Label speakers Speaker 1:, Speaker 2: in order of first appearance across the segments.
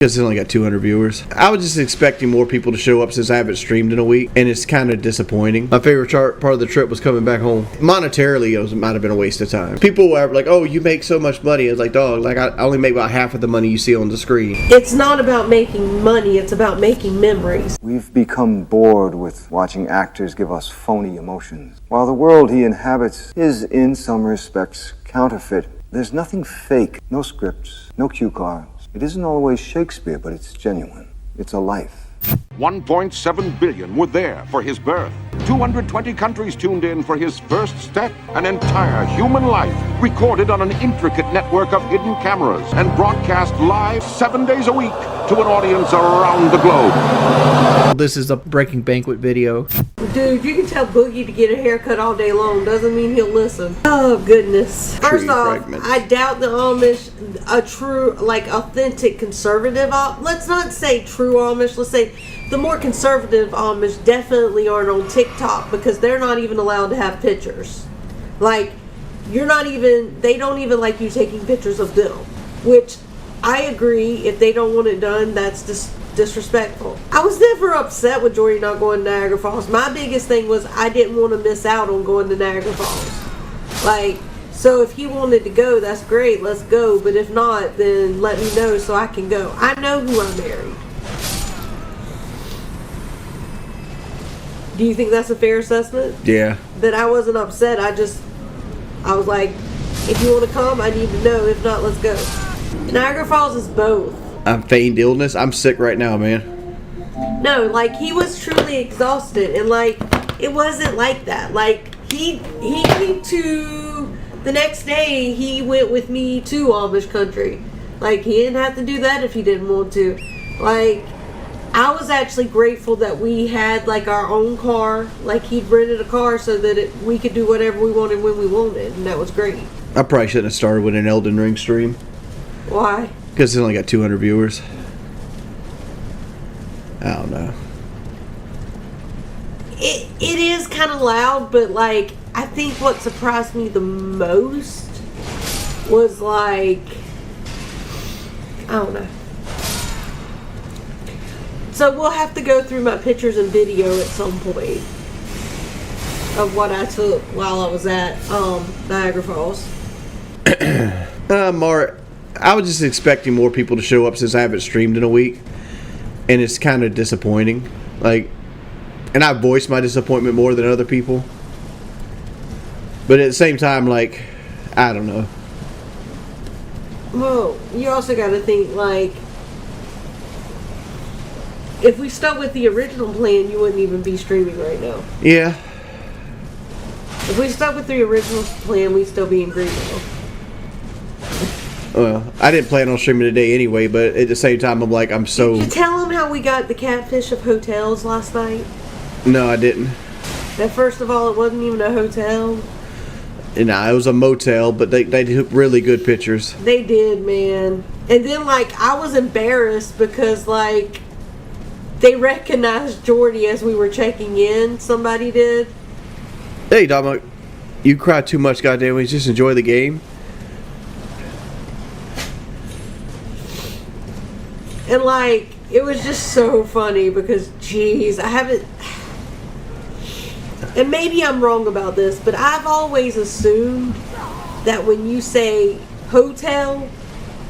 Speaker 1: Because it's only got 200 viewers. I was just expecting more people to show up since I haven't streamed in a week, and it's kind of disappointing. My favorite part of the trip was coming back home. Monetarily, it might have been a waste of time. People were like, "Oh, you make so much money." It's like, dog, like I only make about half of the money you see on the screen.
Speaker 2: It's not about making money, it's about making memories.
Speaker 3: We've become bored with watching actors give us phony emotions. While the world he inhabits is, in some respects, counterfeit, there's nothing fake. No scripts, no cue cards. It isn't always Shakespeare, but it's genuine. It's a life.
Speaker 4: 1.7 billion were there for his birth. 220 countries tuned in for his first step. An entire human life recorded on an intricate network of hidden cameras and broadcast live 7 days a week to an audience around the globe.
Speaker 1: This is a Breaking Banquet video.
Speaker 2: Dude, you can tell Boogie to get a haircut all day long. Doesn't mean he'll listen. Oh, goodness. First off, I doubt the Amish, a true, like, authentic conservative, let's not say true Amish, let's say the more conservative Amish definitely aren't on TikTok because they're not even allowed to have pictures. Like, they don't even like you taking pictures of them. Which, I agree, if they don't want it done, that's just disrespectful. I was never upset with Jordy not going to Niagara Falls. My biggest thing was I didn't want to miss out on going to Niagara Falls. Like, so if he wanted to go, that's great, let's go. But if not, then let me know so I can go. I know who I married. Do you think that's a fair assessment?
Speaker 1: Yeah.
Speaker 2: That I wasn't upset. I was like, if you want to come, I need to know. If not, let's go. Niagara Falls is both.
Speaker 1: I'm feigned illness. I'm sick right now, man.
Speaker 2: No, like, he was truly exhausted, and like, it wasn't like that. Like, he came to the next day. He went with me to Amish country. Like, he didn't have to do that if he didn't want to. Like, I was actually grateful that we had like our own car. Like, he'd rented a car so that we could do whatever we wanted when we wanted, and that was great.
Speaker 1: I probably shouldn't have started with an Elden Ring stream.
Speaker 2: Why?
Speaker 1: Because it's only got 200 viewers. I don't know.
Speaker 2: It is kind of loud, but like, I think what surprised me the most was like, I don't know. So we'll have to go through my pictures and video at some point of what I took while I was at Niagara Falls.
Speaker 1: I was just expecting more people to show up since I haven't streamed in a week, and it's kind of disappointing. Like, and I voiced my disappointment more than other people, but at the same time, like, I don't know.
Speaker 2: Well, you also got to think, like, if we stuck with the original plan, you wouldn't even be streaming right now.
Speaker 1: Yeah.
Speaker 2: If we stuck with the original plan, we'd still be in Greenville.
Speaker 1: Well, I didn't plan on streaming today anyway, but at the same time, I'm like, I'm so...
Speaker 2: Did you tell them how we got the catfish of hotels last night?
Speaker 1: No, I didn't.
Speaker 2: That first of all, it wasn't even a hotel.
Speaker 1: Nah, it was a motel, but they took really good pictures.
Speaker 2: They did, man. And then, like, I was embarrassed because, like, they recognized Jordy as we were checking in. Somebody did.
Speaker 1: Hey, Dominic, you cry too much, goddamn it. Just enjoy the game.
Speaker 2: And, like, it was just so funny because, geez, I haven't... And maybe I'm wrong about this, but I've always assumed that when you say hotel,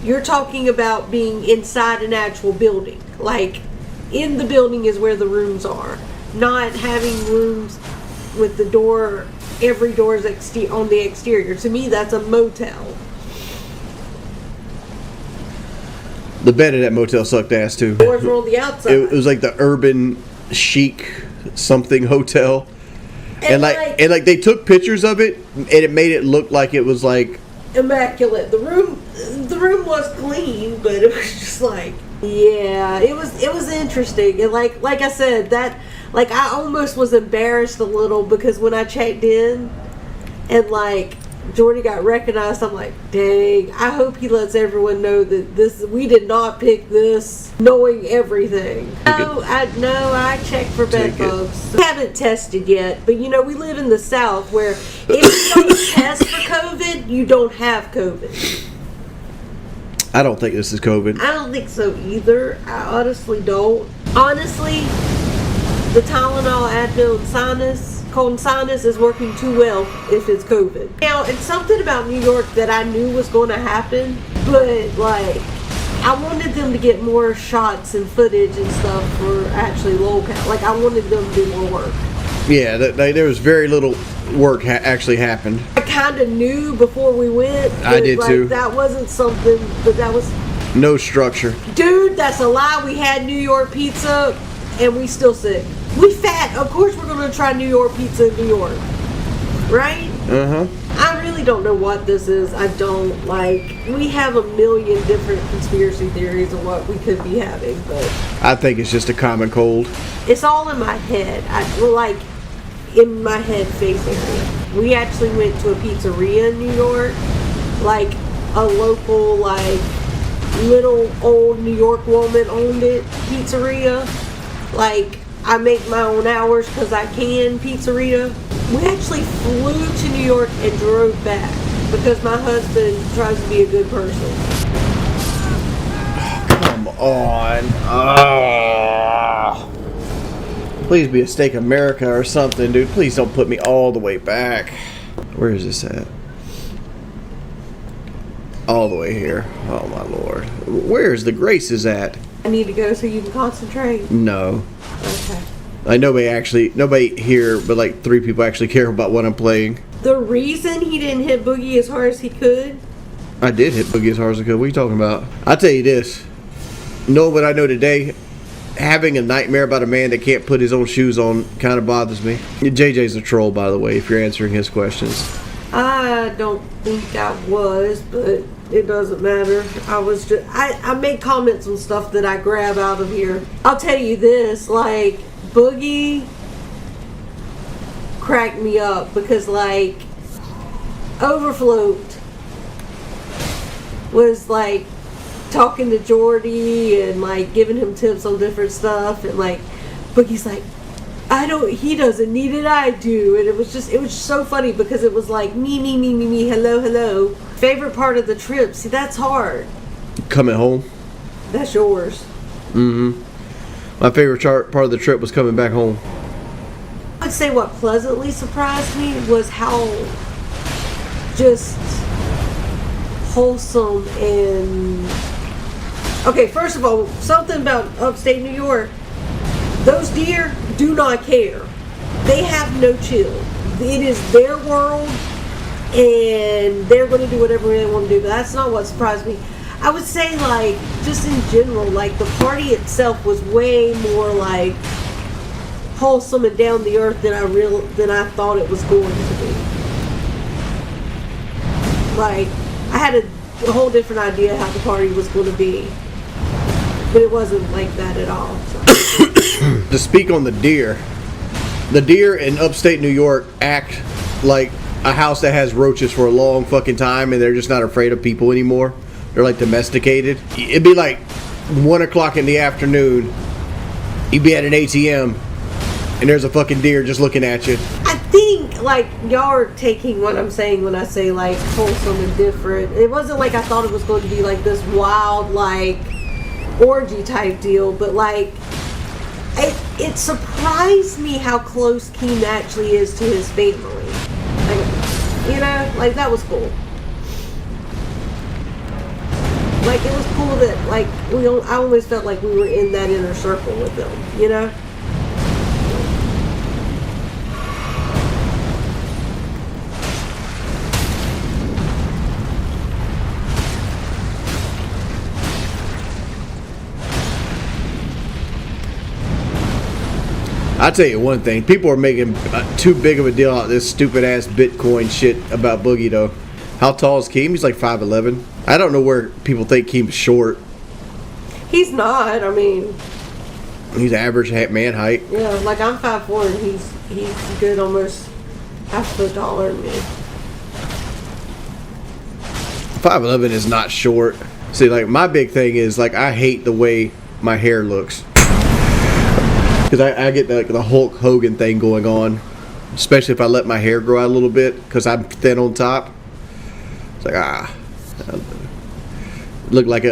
Speaker 2: you're talking about being inside an actual building. Like, in the building is where the rooms are. Not having rooms with the door, every door is on the exterior. To me, that's a motel.
Speaker 1: The bed of that motel sucked ass, too.
Speaker 2: Doors were on the outside.
Speaker 1: It was like the urban chic something hotel. And like they took pictures of it, and it made it look like it was like
Speaker 2: immaculate. The room was clean, but it was just like, yeah, it was interesting. And like I said, that, like, I almost was embarrassed a little because when I checked in and like Jordy got recognized, I'm like, dang, I hope he lets everyone know that we did not pick this knowing everything. I checked for bed bugs. We haven't tested yet, but you know, we live in the South where if you don't test for COVID, you don't have COVID.
Speaker 1: I don't think this is COVID.
Speaker 2: I don't think so either. I honestly don't. Honestly, the Tylenol, Advil, and sinus, cold and sinus is working too well if it's COVID. Now, it's something about New York that I knew was going to happen, but like, I wanted them to get more shots and footage and stuff for actually local. Like, I wanted them to do more work.
Speaker 1: Yeah, there was very little work actually happened.
Speaker 2: I kind of knew before we went.
Speaker 1: I did too.
Speaker 2: That wasn't something, but that was...
Speaker 1: No structure.
Speaker 2: Dude, that's a lie. We had New York pizza and we still sick. We fat. Of course we're going to try New York pizza in New York. Right?
Speaker 1: Uh-huh.
Speaker 2: I really don't know what this is. I don't like... We have a million different conspiracy theories of what we could be having, but...
Speaker 1: I think it's just a common cold.
Speaker 2: It's all in my head. In my head face area. We actually went to a pizzeria in New York. Like, a local, like, little old New York woman owned it. Pizzeria. Like, I make my own hours because I can pizzeria. We actually flew to New York and drove back because my husband tries to be a good person.
Speaker 1: Come on. Please be a Steak America or something, dude. Please don't put me all the way back. Where is this at? All the way here. Oh my lord. Where's the Graces at?
Speaker 2: I need to go so you can concentrate.
Speaker 1: No.
Speaker 2: Okay.
Speaker 1: Like nobody here but like 3 people actually care about what I'm playing.
Speaker 2: The reason he didn't hit Boogie as hard as he could.
Speaker 1: I did hit Boogie as hard as I could. What are you talking about? I'll tell you this. Knowing what I know today, having a nightmare about a man that can't put his own shoes on kind of bothers me. JJ's a troll, by the way, if you're answering his questions.
Speaker 2: I don't think I was, but it doesn't matter. I make comments on stuff that I grab out of here. I'll tell you this, like, Boogie cracked me up because, like, Overfloat was, like, talking to Jordy and, like, giving him tips on different stuff, and, like, Boogie's like, he doesn't need it, I do. And it was so funny because it was like me, hello. Favorite part of the trip, see, that's hard.
Speaker 1: Coming home.
Speaker 2: That's yours.
Speaker 1: Mm-hmm. My favorite part of the trip was coming back home.
Speaker 2: I'd say what pleasantly surprised me was how just wholesome and... Okay, first of all, something about upstate New York. Those deer do not care. They have no chill. It is their world, and they're going to do whatever they want to do. But that's not what surprised me. I would say, like, just in general, like, the party itself was way more, like, wholesome and down the earth than I thought it was going to be. Like, I had a whole different idea how the party was going to be. But it wasn't like that at all. So.
Speaker 1: To speak on the deer in upstate New York act like a house that has roaches for a long fucking time, and they're just not afraid of people anymore. They're like domesticated. It'd be like 1 o'clock in the afternoon. You'd be at an ATM, and there's a fucking deer just looking at you.
Speaker 2: I think, like, y'all are taking what I'm saying when I say, like, wholesome and different. It wasn't like I thought it was going to be, like, this wild, like, orgy type deal, but, like, it surprised me how close Keem actually is to his family. Like, you know, like, that was cool. Like, it was cool that, like, I always felt like we were in that inner circle with them, you know?
Speaker 1: I'll tell you one thing. People are making too big of a deal out of this stupid-ass Bitcoin shit about Boogie, though. How tall is Keem? He's like 5'11". I don't know where people think Keem's short.
Speaker 2: He's not. I mean...
Speaker 1: He's average man height.
Speaker 2: Yeah, like, I'm 5'4", and he's good, almost half a foot taller than me.
Speaker 1: 5'11" is not short. See, like, my big thing is, like, I hate the way my hair looks. Because I get like the Hulk Hogan thing going on, especially if I let my hair grow out a little bit because I'm thin on top. It's like, Looked like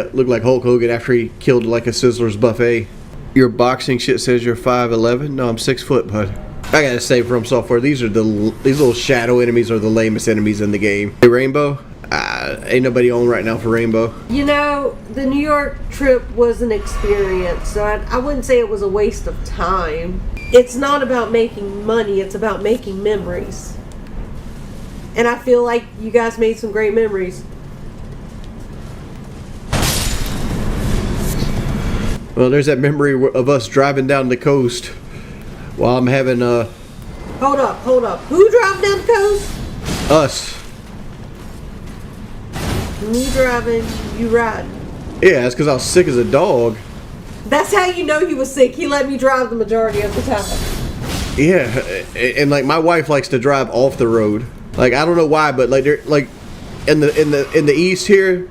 Speaker 1: Hulk Hogan after he killed like a Sizzler's buffet. Your boxing shit says you're 5'11". No, I'm 6 foot, bud. I gotta say, From Software, these little shadow enemies are the lamest enemies in the game. Hey, Rainbow, ain't nobody on right now for Rainbow.
Speaker 2: You know, the New York trip was an experience, so I wouldn't say it was a waste of time. It's not about making money, it's about making memories. And I feel like you guys made some great memories.
Speaker 1: Well, there's that memory of us driving down the coast while I'm having
Speaker 2: Hold up. Who drove down the coast?
Speaker 1: Us.
Speaker 2: Me driving, you riding.
Speaker 1: Yeah, that's because I was sick as a dog.
Speaker 2: That's how you know he was sick. He let me drive the majority of the time.
Speaker 1: Yeah, and like my wife likes to drive off the road. Like I don't know why, but like they're like in the east here,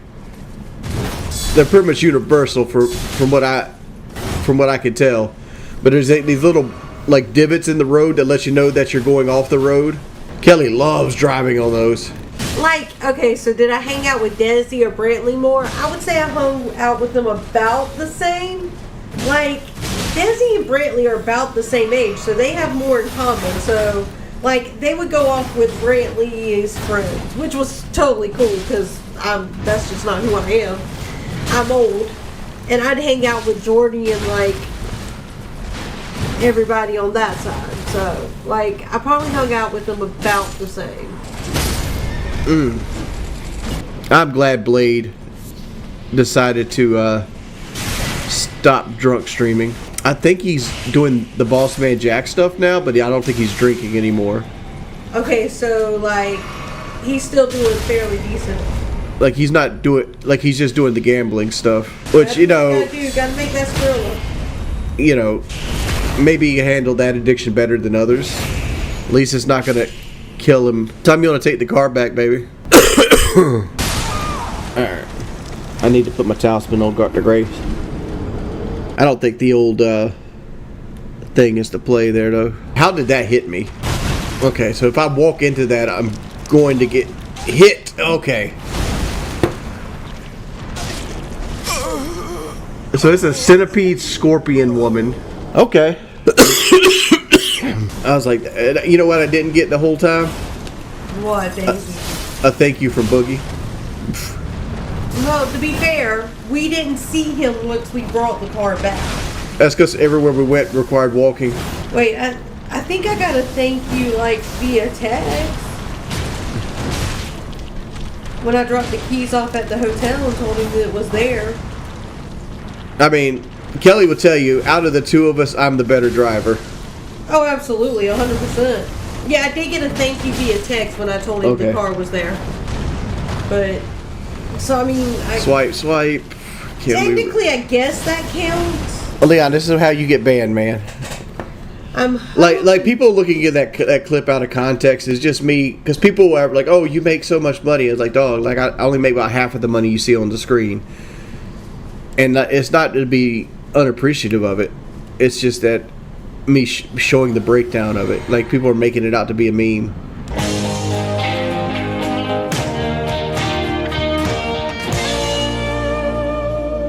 Speaker 1: they're pretty much universal from what I could tell. But there's these little like divots in the road that let you know that you're going off the road. Kelly loves driving on those.
Speaker 2: Like, okay, so did I hang out with Desi or Brantley more? I would say I hung out with them about the same. Like, Desi and Brantley are about the same age, so they have more in common. So, like, they would go off with Brantley's friends, which was totally cool because that's just not who I am. I'm old. And I'd hang out with Jordy and, like, everybody on that side. So, like, I probably hung out with them about the same.
Speaker 1: I'm glad Blade decided to stop drunk streaming. I think he's doing the Boss Man Jack stuff now, but I don't think he's drinking anymore.
Speaker 2: Okay, so like he's still doing fairly decent.
Speaker 1: Like he's not doing, like he's just doing the gambling stuff, which
Speaker 2: That's
Speaker 1: you know,
Speaker 2: what you gotta make that Skrilla.
Speaker 1: you know, maybe he handled that addiction better than others. At least it's not gonna kill him. Time you want to take the car back, baby. Alright. I need to put my talisman on the graves. I don't think the old thing is to play there though. How did that hit me? Okay, so if I walk into that, I'm going to get hit. Okay. So it's a centipede scorpion woman. Okay. I was like, you know what I didn't get the whole time?
Speaker 2: What, thank you.
Speaker 1: A thank you from Boogie.
Speaker 2: Well, to be fair, we didn't see him once we brought the car back.
Speaker 1: That's because everywhere we went required walking.
Speaker 2: Wait, I think I got a thank you like via text. When I dropped the keys off at the hotel and told him that it was there.
Speaker 1: I mean, Kelly would tell you, out of the two of us, I'm the better driver.
Speaker 2: Oh, absolutely, 100%. Yeah, I did get a thank you via text when I told him the car was there. But, so I mean... Swipe. Technically, I guess that counts.
Speaker 1: Well, Leon, this is how you get banned, man. Like people looking at that clip out of context is just me, because people are like, oh, you make so much money. It's like, dog, like I only make about half of the money you see on the screen. And it's not to be unappreciative of it. It's just that me showing the breakdown of it. Like, people are making it out to be a meme.